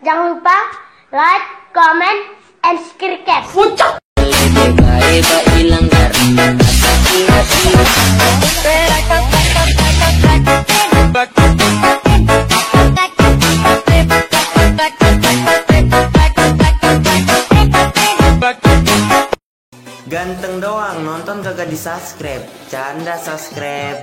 Jangan lupa like, comment, and subscribe. Ganteng doang, nonton kagak di-subscribe. Canda subscribe.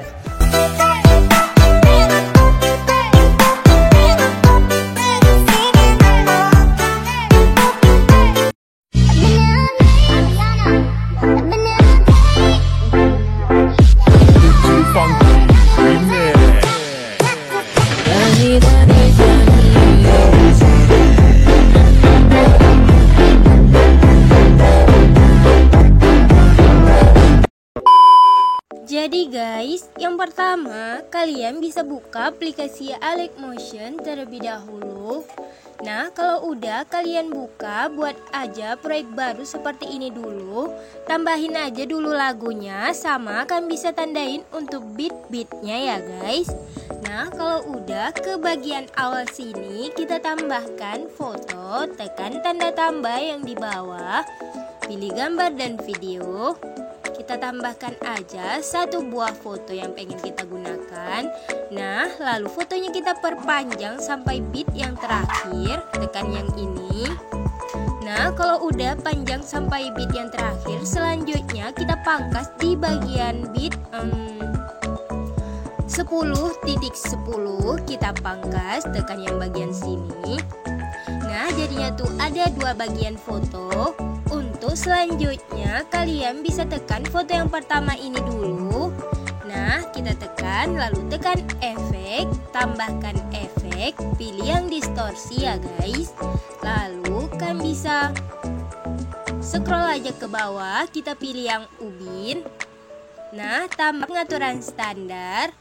Jadi guys, yang pertama kalian bisa buka aplikasi Alex Motion terlebih dahulu. Nah, kalau udah kalian buka, buat aja proyek baru seperti ini dulu. Tambahin aja dulu lagunya, sama kan bisa tandain untuk beat-beatnya ya guys. Nah, kalau udah ke bagian awal sini, kita tambahkan foto, tekan tanda tambah yang di bawah, pilih gambar dan video. Kita tambahkan aja satu buah foto yang pengen kita gunakan. Nah, lalu fotonya kita perpanjang sampai beat yang terakhir, tekan yang ini. Nah, kalau udah panjang sampai beat yang terakhir, selanjutnya kita pangkas di bagian beat 10.10, kita pangkas, tekan yang bagian sini. Nah, jadinya tuh ada dua bagian foto. Untuk selanjutnya kalian bisa tekan foto yang pertama ini dulu. Nah, kita tekan, lalu tekan efek, tambahkan efek, pilih yang distorsi ya guys. Lalu kan bisa scroll aja ke bawah, kita pilih yang ubin. Nah, tambah pengaturan standar.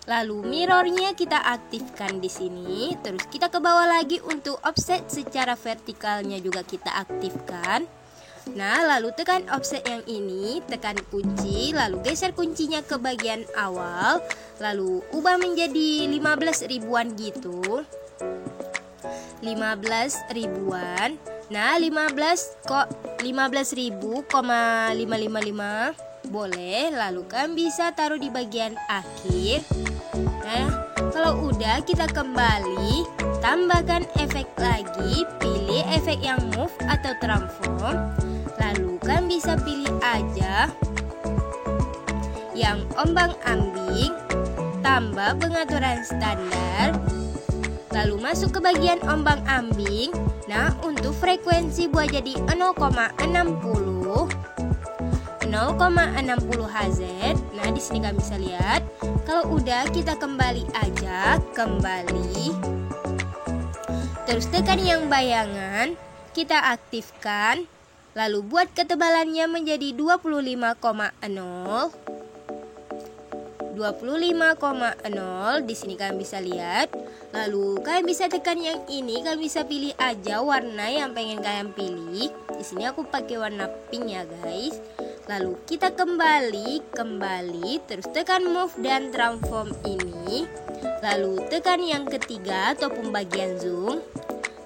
Lalu mirrornya kita aktifkan di sini. Terus kita ke bawah lagi untuk offset secara vertikalnya juga kita aktifkan. Nah, lalu tekan offset yang ini, tekan kunci, lalu geser kuncinya ke bagian awal, lalu ubah menjadi 15 ribuan gitu. 15 ribuan. Nah, 15.000,555 boleh, lalu kan bisa taruh di bagian akhir. Nah, kalau udah kita kembali, tambahkan efek lagi, pilih efek yang move atau transform. Lalu kan bisa pilih aja yang ombang-ambing, tambah pengaturan standar. Lalu masuk ke bagian ombang-ambing. Nah, untuk frekuensi buat jadi 0,60 Hz. Nah, di sini kalian bisa lihat. Kalau udah kita kembali aja, kembali. Terus tekan yang bayangan, kita aktifkan. Lalu buat ketebalannya menjadi 25,0. 25,0 di sini kalian bisa lihat. Lalu kalian bisa tekan yang ini, kalian bisa pilih aja warna yang pengen kalian pilih. Di sini aku pakai warna pink ya guys. Lalu kita kembali, terus tekan move dan transform ini. Lalu tekan yang ketiga ataupun bagian zoom.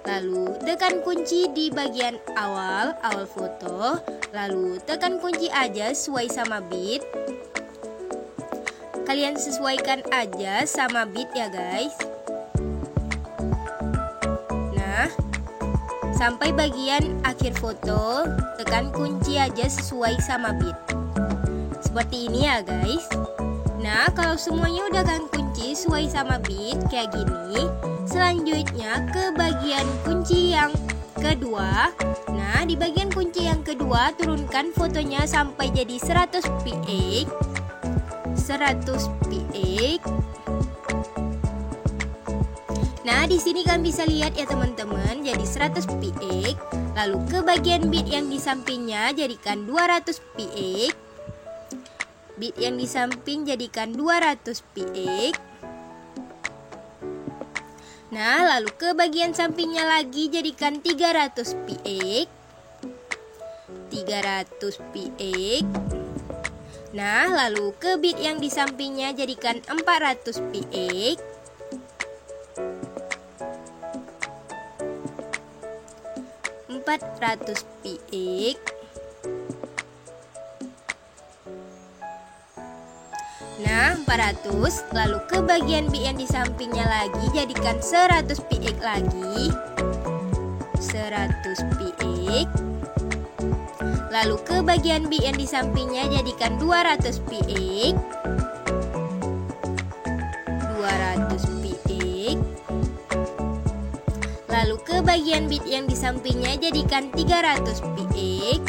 Lalu tekan kunci di bagian awal foto. Lalu tekan kunci aja sesuai sama beat. Kalian sesuaikan aja sama beat ya guys. Nah, sampai bagian akhir foto, tekan kunci aja sesuai sama beat. Seperti ini ya guys. Nah, kalau semuanya udah kan kunci sesuai sama beat kayak gini, selanjutnya ke bagian kunci yang kedua. Nah, di bagian kunci yang kedua turunkan fotonya sampai jadi 100 px. Nah, di sini kalian bisa lihat ya teman-teman, jadi 100 px. Lalu ke bagian beat yang di sampingnya jadikan 200 px. Beat yang di samping jadikan 200 px. Nah, lalu ke bagian sampingnya lagi jadikan 300 px. 300 px. Nah, lalu ke beat yang di sampingnya jadikan 400 px. 400 px. Nah, 400, lalu ke bagian bit yang di sampingnya lagi jadikan 100 px lagi. 100 px. Lalu ke bagian bit yang di sampingnya jadikan 200 px. 200 px. Lalu ke bagian bit yang di sampingnya jadikan 300 px.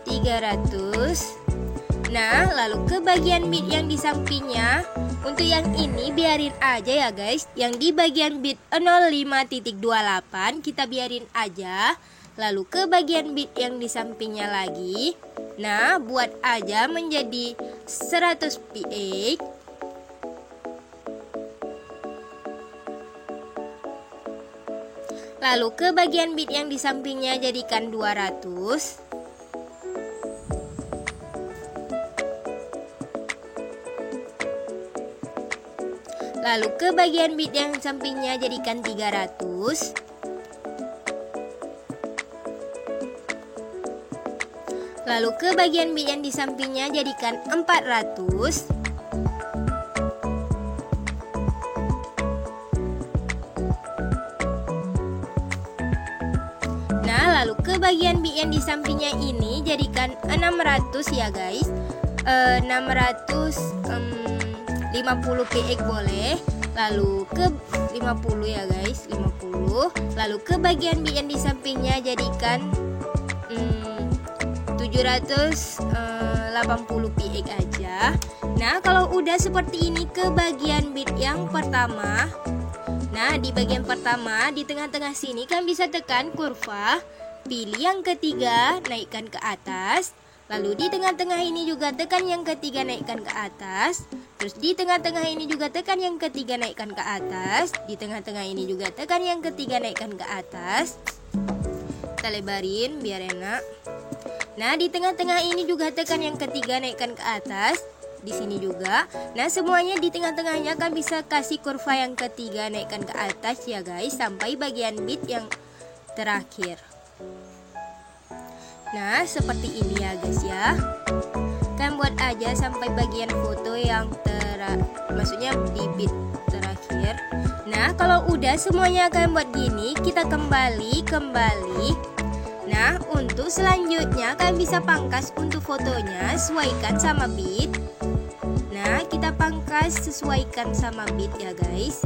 300. Nah, lalu ke bagian bit yang di sampingnya, untuk yang ini biarin aja ya guys. Yang di bagian bit 05.28 kita biarin aja. Lalu ke bagian bit yang di sampingnya lagi, nah buat aja menjadi 100 px. Lalu ke bagian bit yang di sampingnya jadikan 200. Lalu ke bagian bit yang sampingnya jadikan 300. Lalu ke bagian bit yang di sampingnya jadikan 400. Nah, lalu ke bagian bit yang di sampingnya ini jadikan 600 ya guys. 50 px boleh. Lalu ke 50 ya guys, 50. Lalu ke bagian bit yang di sampingnya jadikan 780 px aja. Nah, kalau udah seperti ini ke bagian bit yang pertama. Nah, di bagian pertama di tengah-tengah sini kan bisa tekan kurva, pilih yang ketiga, naikkan ke atas. Lalu di tengah-tengah ini juga tekan yang ketiga, naikkan ke atas. Terus di tengah-tengah ini juga tekan yang ketiga, naikkan ke atas. Di tengah-tengah ini juga tekan yang ketiga, naikkan ke atas. Kita lebarin biar enak. Nah, di tengah-tengah ini juga tekan yang ketiga, naikkan ke atas. Di sini juga. Nah, semuanya di tengah-tengahnya kan bisa kasih kurva yang ketiga, naikkan ke atas ya guys, sampai bagian bit yang terakhir. Nah, seperti ini ya guys ya. Kan buat aja sampai bagian foto yang maksudnya di bit terakhir. Nah, kalau udah semuanya akan buat gini, kita kembali. Nah, untuk selanjutnya kalian bisa pangkas untuk fotonya, sesuaikan sama bit. Nah, kita pangkas sesuaikan sama bit ya guys.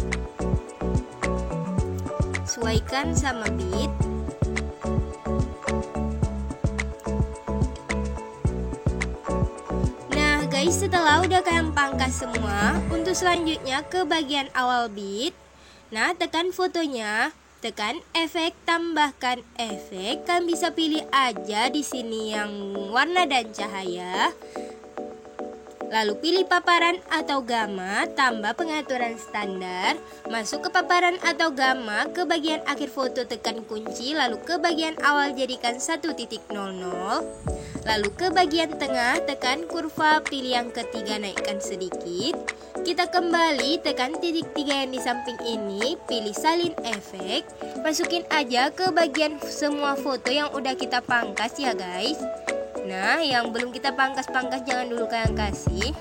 Sesuaikan sama bit. Nah guys, setelah udah kalian pangkas semua, untuk selanjutnya ke bagian awal bit. Nah, tekan fotonya, tekan efek, tambahkan efek. Kalian bisa pilih aja di sini yang warna dan cahaya. Lalu pilih paparan atau gamma, tambah pengaturan standar. Masuk ke paparan atau gamma, ke bagian akhir foto tekan kunci, lalu ke bagian awal jadikan 1.00. Lalu ke bagian tengah tekan kurva, pilih yang ketiga, naikkan sedikit. Kita kembali tekan titik 3 yang di samping ini, pilih salin efek. Masukin aja ke bagian semua foto yang udah kita pangkas ya guys. Nah, yang belum kita pangkas-pangkas jangan dulu kalian kasih.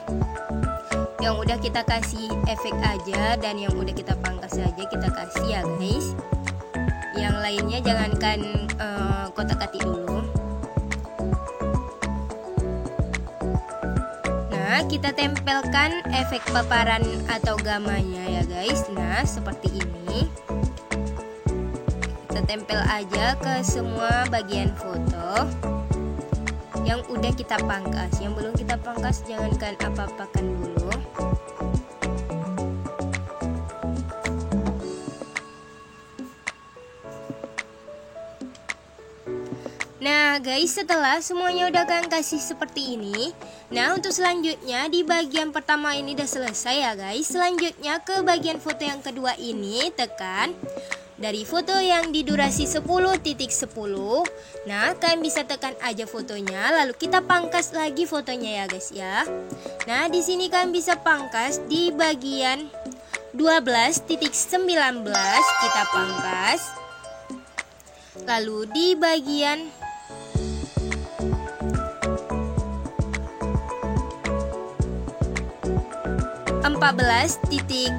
Yang udah kita kasih efek aja, dan yang udah kita pangkas aja kita kasih ya guys. Yang lainnya jangankan kotak-katik dulu. Nah, kita tempelkan efek paparan atau gamanya ya guys. Nah, seperti ini. Kita tempel aja ke semua bagian foto yang udah kita pangkas. Yang belum kita pangkas jangankan apa-apakan dulu. Nah guys, setelah semuanya udah kalian kasih seperti ini, nah untuk selanjutnya di bagian pertama ini udah selesai ya guys. Selanjutnya ke bagian foto yang kedua ini, tekan dari foto yang di durasi 10.10. Nah, kalian bisa tekan aja fotonya, lalu kita pangkas lagi fotonya ya guys ya. Nah, di sini kalian bisa pangkas di bagian 12.19 kita pangkas. Lalu di bagian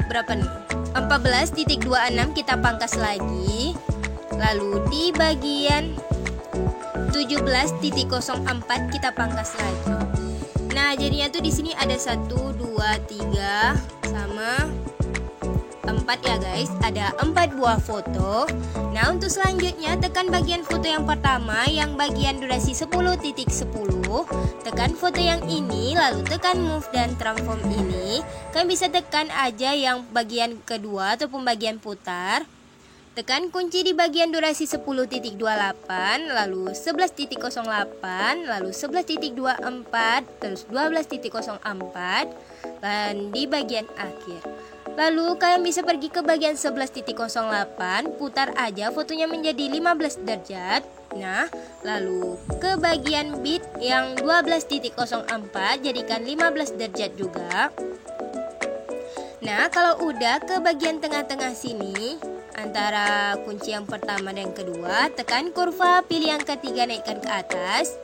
berapa nih? 14.26 kita pangkas lagi. Lalu di bagian 17.04 kita pangkas lagi. Nah, jadinya tuh di sini ada 1, 2, 3 sama 4 ya guys. Ada 4 buah foto. Nah, untuk selanjutnya tekan bagian foto yang pertama yang bagian durasi 10.10. Tekan foto yang ini, lalu tekan move dan transform ini. Kalian bisa tekan aja yang bagian kedua ataupun bagian putar. Tekan kunci di bagian durasi 10.28, lalu 11.08, lalu 11.24, terus 12.04, dan di bagian akhir. Lalu kalian bisa pergi ke bagian 11.08, putar aja fotonya menjadi 15 derajat. Nah, lalu ke bagian bit yang 12.04, jadikan 15 derajat juga. Nah, kalau udah ke bagian tengah-tengah sini, antara kunci yang pertama dan yang kedua, tekan kurva, pilih yang ketiga, naikkan ke atas.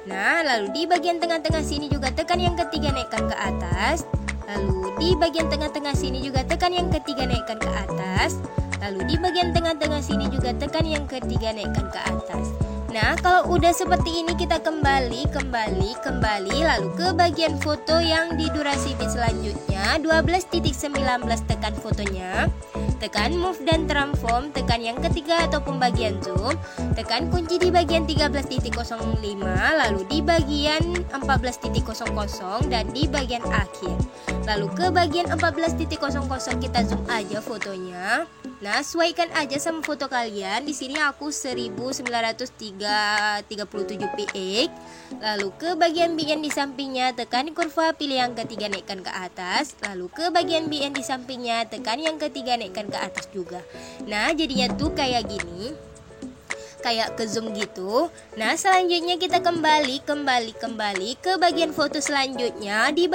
Nah, lalu di bagian tengah-tengah sini juga tekan yang ketiga, naikkan ke atas. Lalu di bagian tengah-tengah sini juga tekan yang ketiga, naikkan ke atas. Lalu di bagian tengah-tengah sini juga tekan yang ketiga, naikkan ke atas. Nah, kalau udah seperti ini kita kembali lalu ke bagian foto yang di durasi bit selanjutnya 12.19, tekan fotonya. Tekan move dan transform, tekan yang ketiga ataupun bagian zoom, tekan kunci di bagian 13.05, lalu di bagian 14.00 dan di bagian akhir. Lalu ke bagian 14.00 kita zoom aja fotonya. Nah, sesuaikan aja sama foto kalian. Di sini aku 1937 px. Lalu ke bagian B yang di sampingnya tekan kurva, pilih yang ketiga, naikkan ke atas. Lalu ke bagian B yang di sampingnya tekan yang ketiga, naikkan ke atas juga. Nah, jadinya tuh kayak gini. Kayak ke zoom gitu. Nah, selanjutnya kita kembali ke bagian foto selanjutnya. Di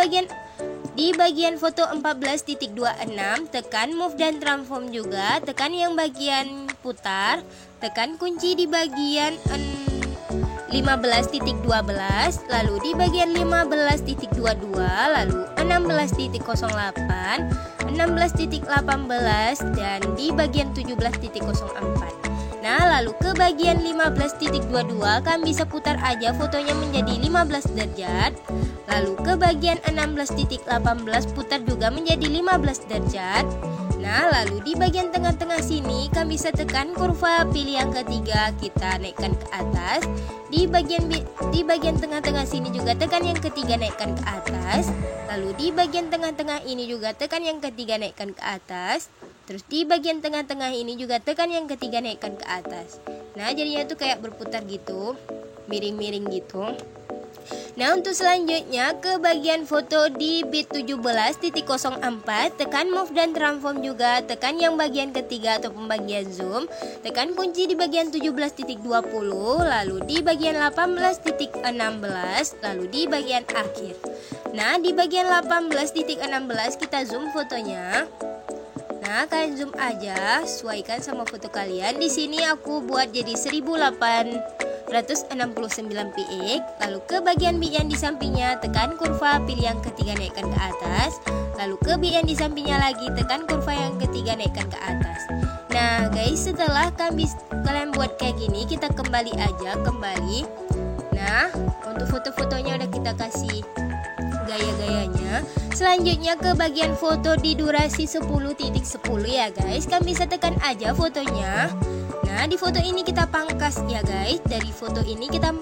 bagian foto 14.26, tekan move dan transform juga, tekan yang bagian putar, tekan kunci di bagian 15.12, lalu di bagian 15.22, lalu 16.08, 16.18, dan di bagian 17.04. Nah, lalu ke bagian 15.22 kan bisa putar aja fotonya menjadi 15 derajat. Lalu ke bagian 16.18 putar juga menjadi 15 derajat. Nah, lalu di bagian tengah-tengah sini kan bisa tekan kurva, pilih yang ketiga, kita naikkan ke atas. Di bagian tengah-tengah sini juga tekan yang ketiga, naikkan ke atas. Lalu di bagian tengah-tengah ini juga tekan yang ketiga, naikkan ke atas. Terus di bagian tengah-tengah ini juga tekan yang ketiga, naikkan ke atas. Nah, jadinya tuh kayak berputar gitu, miring-miring gitu. Nah, untuk selanjutnya ke bagian foto di bit 17.04, tekan move dan transform juga, tekan yang bagian ketiga ataupun bagian zoom, tekan kunci di bagian 17.20, lalu di bagian 18.16, lalu di bagian akhir. Nah, di bagian 18.16 kita zoom fotonya. Nah, kalian zoom aja, sesuaikan sama foto kalian. Di sini aku buat jadi 1869 px. Lalu ke bagian B yang di sampingnya tekan kurva, pilih yang ketiga, naikkan ke atas. Lalu ke B yang di sampingnya lagi tekan kurva yang ketiga, naikkan ke atas. Nah, guys, setelah kalian buat kayak gini, kita kembali. Nah, untuk foto-fotonya udah kita kasih gaya-gayanya. Selanjutnya ke bagian foto di durasi 10.10 ya guys. Kan bisa tekan aja fotonya. Nah, di foto ini kita pangkas ya guys. Dari foto ini kita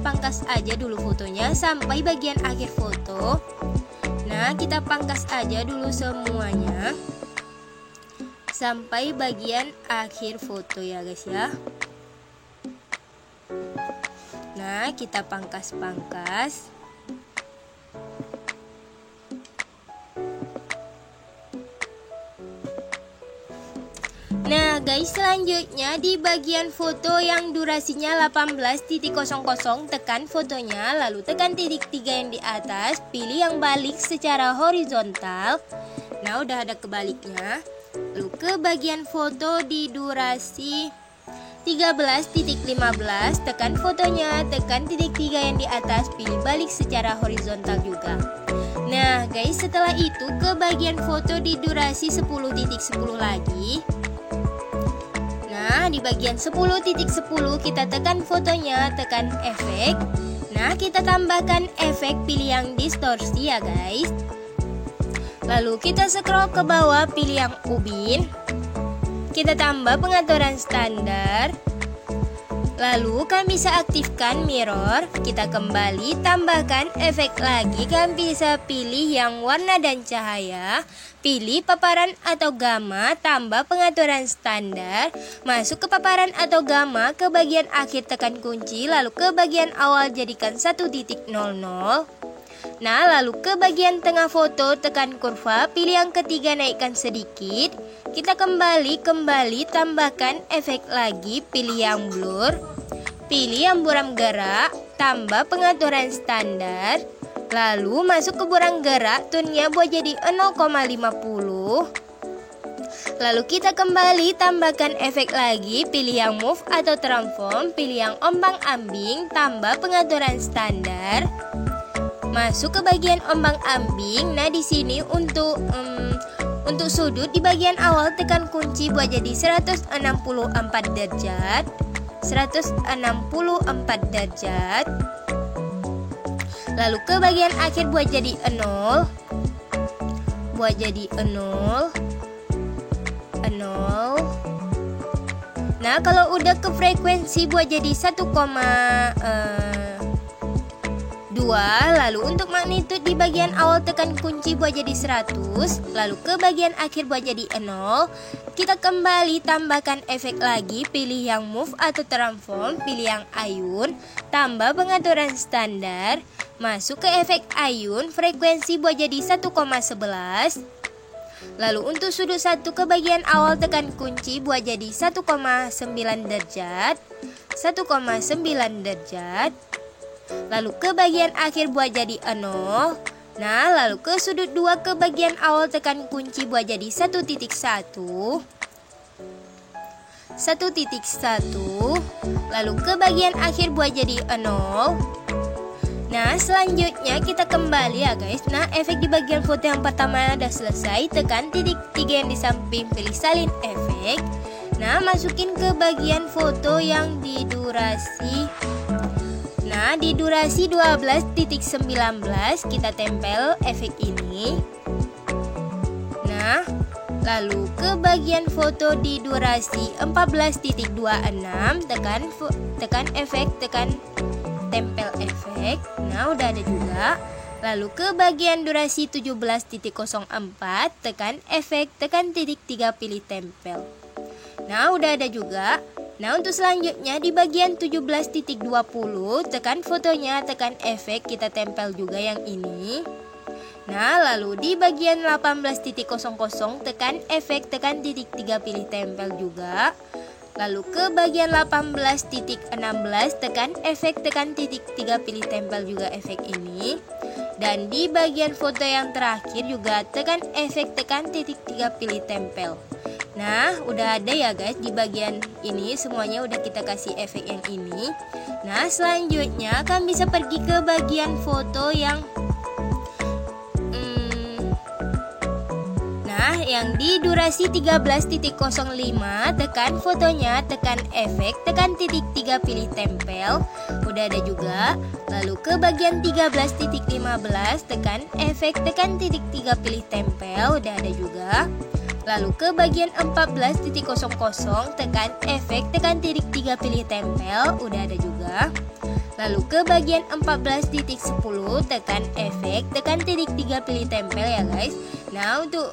pangkas aja dulu fotonya sampai bagian akhir foto. Nah, kita pangkas aja dulu semuanya sampai bagian akhir foto ya guys ya. Nah, kita pangkas. Nah guys, selanjutnya di bagian foto yang durasinya 18.00, tekan fotonya, lalu tekan titik 3 yang di atas, pilih yang balik secara horizontal. Nah, udah ada kebaliknya. Lalu ke bagian foto di durasi 13.15, tekan fotonya, tekan titik 3 yang di atas, pilih balik secara horizontal juga. Nah guys, setelah itu ke bagian foto di durasi 10.10 lagi. Nah, di bagian 10.10 kita tekan fotonya, tekan efek. Nah, kita tambahkan efek, pilih yang distorsi ya guys. Lalu kita scroll ke bawah, pilih yang ubin. Kita tambah pengaturan standar. Lalu kalian bisa aktifkan mirror. Kita kembali tambahkan efek lagi. Kalian bisa pilih yang warna dan cahaya. Pilih paparan atau gamma, tambah pengaturan standar. Masuk ke paparan atau gamma, ke bagian akhir tekan kunci. Lalu ke bagian awal jadikan 1.00. Nah, lalu ke bagian tengah foto tekan kurva, pilih yang ketiga naikkan sedikit. Kita kembali tambahkan efek lagi, pilih yang blur. Pilih yang buram gerak, tambah pengaturan standar. Lalu masuk ke buram gerak, tone-nya buat jadi 0,50. Lalu kita kembali tambahkan efek lagi, pilih yang move atau transform, pilih yang ombang-ambing, tambah pengaturan standar. Masuk ke bagian ombang-ambing. Nah, di sini untuk sudut di bagian awal tekan kunci buat jadi 164 derajat. 164 derajat. Lalu ke bagian akhir buat jadi 0. Buat jadi 0. Nah, kalau udah ke frekuensi buat jadi 1,2. Lalu untuk magnitude di bagian awal tekan kunci buat jadi 100. Lalu ke bagian akhir buat jadi 0. Kita kembali tambahkan efek lagi, pilih yang move atau transform, pilih yang ayun, tambah pengaturan standar. Masuk ke efek ayun, frekuensi buat jadi 1,11. Lalu untuk sudut 1 ke bagian awal tekan kunci buat jadi 1,9 derajat. 1,9 derajat. Lalu ke bagian akhir buat jadi 0. Nah, lalu ke sudut 2 ke bagian awal tekan kunci buat jadi 1.1. 1.1. Lalu ke bagian akhir buat jadi 0. Nah, selanjutnya kita kembali ya guys. Nah, efek di bagian foto yang pertama udah selesai. Tekan titik 3 yang di samping, pilih salin efek. Nah, masukin ke bagian foto yang di durasi. Nah, di durasi 12.19 kita tempel efek ini. Nah, lalu ke bagian foto di durasi 14.26 tekan efek, tekan tempel efek. Nah, udah ada juga. Lalu ke bagian durasi 17.04 tekan efek, tekan titik 3, pilih tempel. Nah, udah ada juga. Nah, untuk selanjutnya di bagian 17.20 tekan fotonya, tekan efek, kita tempel juga yang ini. Nah, lalu di bagian 18.00 tekan efek, tekan titik 3, pilih tempel juga. Lalu ke bagian 18.16 tekan efek, tekan titik 3, pilih tempel juga efek ini. Dan di bagian foto yang terakhir juga tekan efek, tekan titik 3, pilih tempel. Nah, udah ada ya guys di bagian ini, semuanya udah kita kasih efek yang ini. Nah, selanjutnya kalian bisa pergi ke bagian foto yang yang di durasi 13.05 tekan fotonya, tekan efek, tekan titik 3, pilih tempel. Udah ada juga. Lalu ke bagian 13.15 tekan efek, tekan titik 3, pilih tempel. Udah ada juga. Lalu ke bagian 14.00 tekan efek, tekan titik 3, pilih tempel. Udah ada juga. Lalu ke bagian 14.10 tekan efek, tekan titik 3, pilih tempel ya guys. Nah, untuk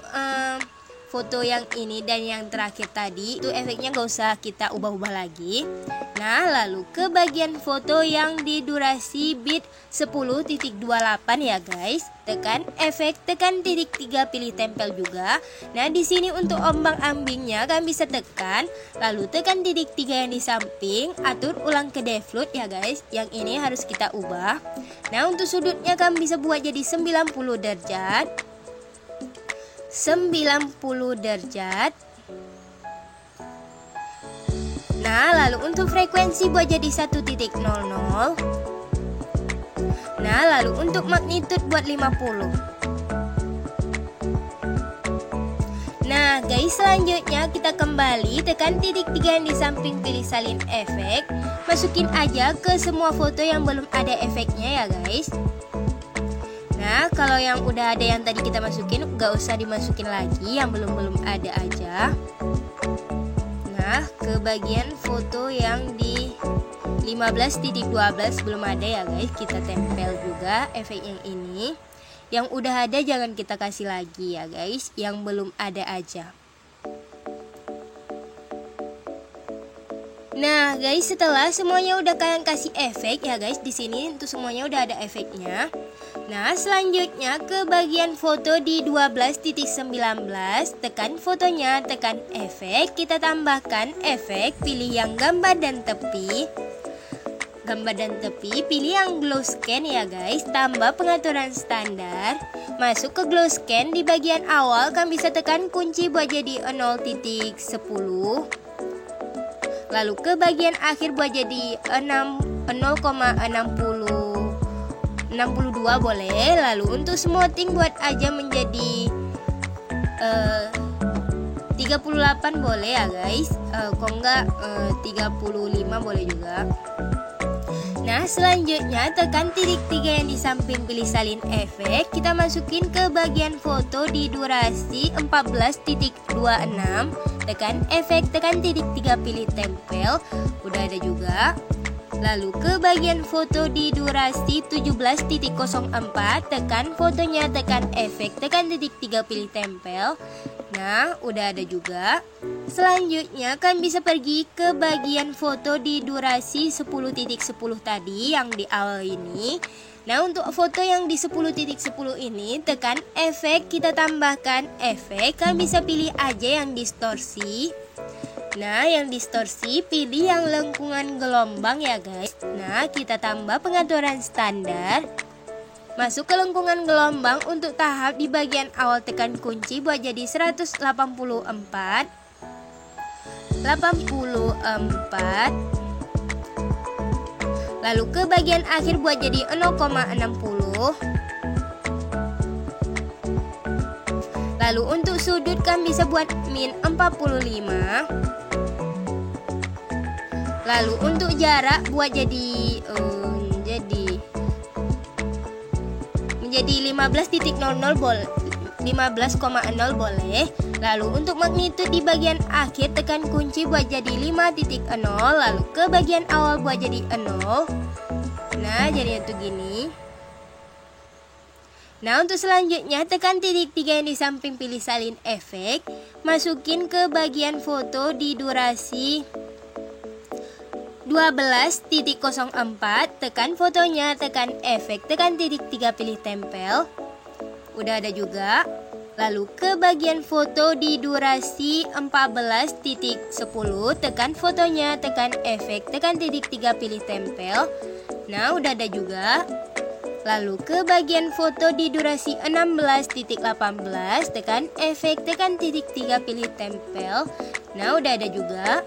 foto yang ini dan yang terakhir tadi itu efeknya gak usah kita ubah-ubah lagi. Nah, lalu ke bagian foto yang di durasi bit 10.28 ya guys. Tekan efek, tekan titik 3, pilih tempel juga. Nah, di sini untuk ombang-ambingnya kalian bisa tekan, lalu tekan titik 3 yang di samping, atur ulang ke defloat ya guys. Yang ini harus kita ubah. Nah, untuk sudutnya kalian bisa buat jadi 90 derajat. 90 derajat. Nah, lalu untuk frekuensi buat jadi 1.00. Nah, lalu untuk magnitude buat 50. Nah guys, selanjutnya kita kembali tekan titik 3 yang di samping pilih salin efek. Masukin aja ke semua foto yang belum ada efeknya ya guys. Nah kalau yang udah ada yang tadi kita masukin, gak usah dimasukin lagi, yang belum ada aja. Nah ke bagian foto yang di 15.12 belum ada ya guys, kita tempel juga efek yang ini. Yang udah ada jangan kita kasih lagi ya guys, yang belum ada aja. Nah guys, setelah semuanya udah kalian kasih efek ya guys, di sini untuk semuanya udah ada efeknya. Nah selanjutnya ke bagian foto di 12.19, tekan fotonya, tekan efek, kita tambahkan efek, pilih yang gambar dan tepi. Gambar dan tepi, pilih yang glow scan ya guys, tambah pengaturan standar, masuk ke glow scan. Di bagian awal kan bisa tekan kunci buat jadi 0.10, lalu ke bagian akhir buat jadi 0,62 boleh. Lalu untuk smoothing buat aja menjadi 38 boleh ya guys, kok enggak 35 boleh juga. Nah selanjutnya tekan titik 3 yang di samping pilih salin efek, kita masukin ke bagian foto di durasi 14.26, tekan efek, tekan titik 3 pilih tempel, udah ada juga. Lalu ke bagian foto di durasi 17.04, tekan fotonya, tekan efek, tekan titik 3 pilih tempel. Nah udah ada juga. Selanjutnya kan bisa pergi ke bagian foto di durasi 10.10 tadi yang di awal ini. Nah untuk foto yang di 10.10 ini tekan efek, kita tambahkan efek, kan bisa pilih aja yang distorsi. Nah yang distorsi pilih yang lengkungan gelombang ya guys. Nah kita tambah pengaturan standar, masuk ke lengkungan gelombang. Untuk tahap di bagian awal tekan kunci buat jadi 184, lalu ke bagian akhir buat jadi 0,60. Lalu untuk sudut kan bisa buat min 45. Lalu untuk jarak buat jadi menjadi 15.00 boleh, 15,0 boleh. Lalu untuk magnitude di bagian akhir tekan kunci buat jadi 5.0, lalu ke bagian awal buat jadi 0. Nah jadinya tuh gini. Nah untuk selanjutnya tekan titik 3 yang di samping pilih salin efek, masukin ke bagian foto di durasi 12.04, tekan fotonya, tekan efek, tekan titik 3 pilih tempel, udah ada juga. Lalu ke bagian foto di durasi 14.10, tekan fotonya, tekan efek, tekan titik 3 pilih tempel. Nah udah ada juga. Lalu ke bagian foto di durasi 16.18, tekan efek, tekan titik 3 pilih tempel. Nah udah ada juga.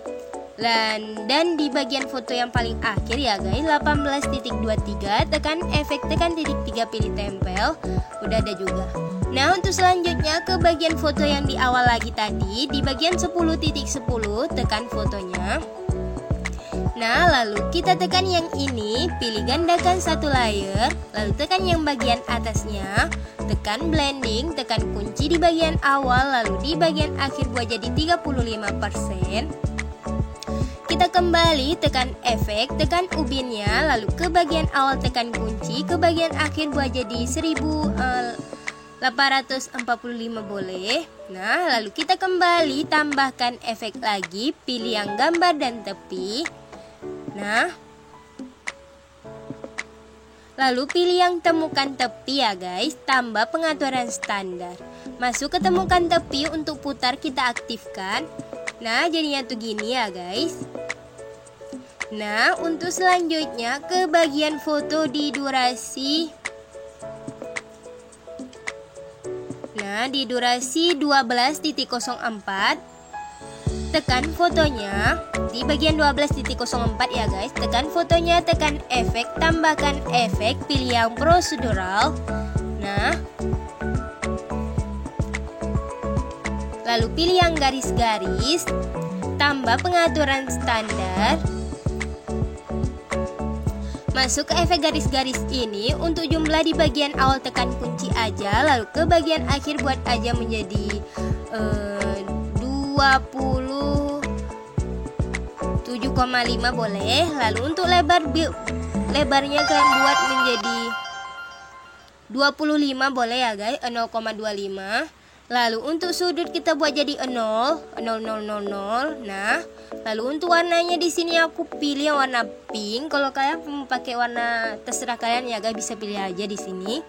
Dan di bagian foto yang paling akhir ya guys, 18.23, tekan efek, tekan titik 3 pilih tempel, udah ada juga. Nah untuk selanjutnya ke bagian foto yang di awal lagi tadi, di bagian 10.10, tekan fotonya. Nah lalu kita tekan yang ini, pilih gandakan satu layer, lalu tekan yang bagian atasnya, tekan blending, tekan kunci di bagian awal, lalu di bagian akhir buat jadi 35%. Kita kembali tekan efek, tekan ubinnya, lalu ke bagian awal tekan kunci, ke bagian akhir buat jadi 1845 boleh. Nah lalu kita kembali tambahkan efek lagi, pilih yang gambar dan tepi. Nah lalu pilih yang temukan tepi ya guys, tambah pengaturan standar, masuk ke temukan tepi. Untuk putar kita aktifkan. Nah jadinya tuh gini ya guys. Nah untuk selanjutnya ke bagian foto di durasi, Nah, di durasi 12.04 tekan fotonya. Di bagian 12.04 ya guys, tekan fotonya, tekan efek, tambahkan efek, pilih yang prosedural. Nah, lalu pilih yang garis-garis, tambah pengaturan standar. Masuk ke efek garis-garis ini, untuk jumlah di bagian awal tekan kunci aja, lalu ke bagian akhir buat aja menjadi 27,5 boleh. Lalu untuk lebarnya kalian buat menjadi 25 boleh ya guys, 0,25. Lalu untuk sudut kita buat jadi 0, 0,000. Nah, lalu untuk warnanya di sini aku pilih warna pink. Kalau kalian mau pakai warna terserah kalian ya guys, bisa pilih aja di sini.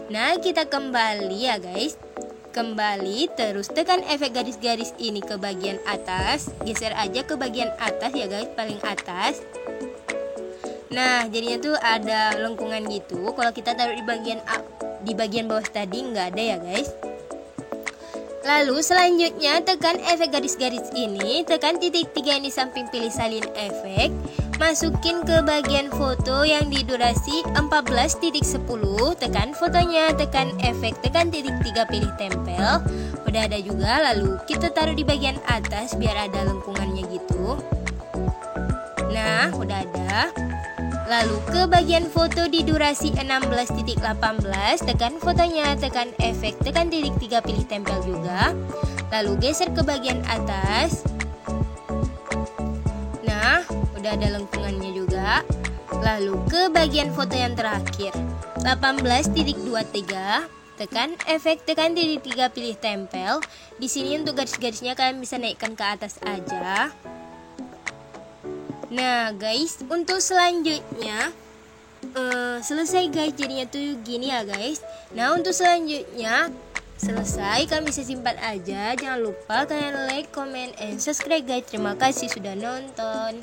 Nah, kita kembali ya guys. Kembali, terus tekan efek garis-garis ini ke bagian atas. Geser aja ke bagian atas ya guys, paling atas. Nah, jadinya tuh ada lengkungan gitu. Kalau kita taruh di bagian bawah tadi nggak ada ya guys. Lalu selanjutnya tekan efek garis-garis ini, tekan titik 3 yang di samping, pilih salin efek, masukin ke bagian foto yang di durasi 14.10, tekan fotonya, tekan efek, tekan titik 3, pilih tempel. Udah ada juga, lalu kita taruh di bagian atas biar ada lengkungannya gitu. Nah, udah ada. Lalu ke bagian foto di durasi 16.18, tekan fotonya, tekan efek, tekan titik 3, pilih tempel juga. Lalu geser ke bagian atas. Nah, udah ada lengkungannya juga. Lalu ke bagian foto yang terakhir 18.23, tekan efek, tekan titik 3, pilih tempel. Di sini untuk garis-garisnya kalian bisa naikkan ke atas aja. Nah guys, untuk selanjutnya selesai guys, jadinya tuh gini ya guys. Nah, untuk selanjutnya selesai, kalian bisa simpan aja. Jangan lupa kalian like, comment, and subscribe guys. Terima kasih sudah nonton.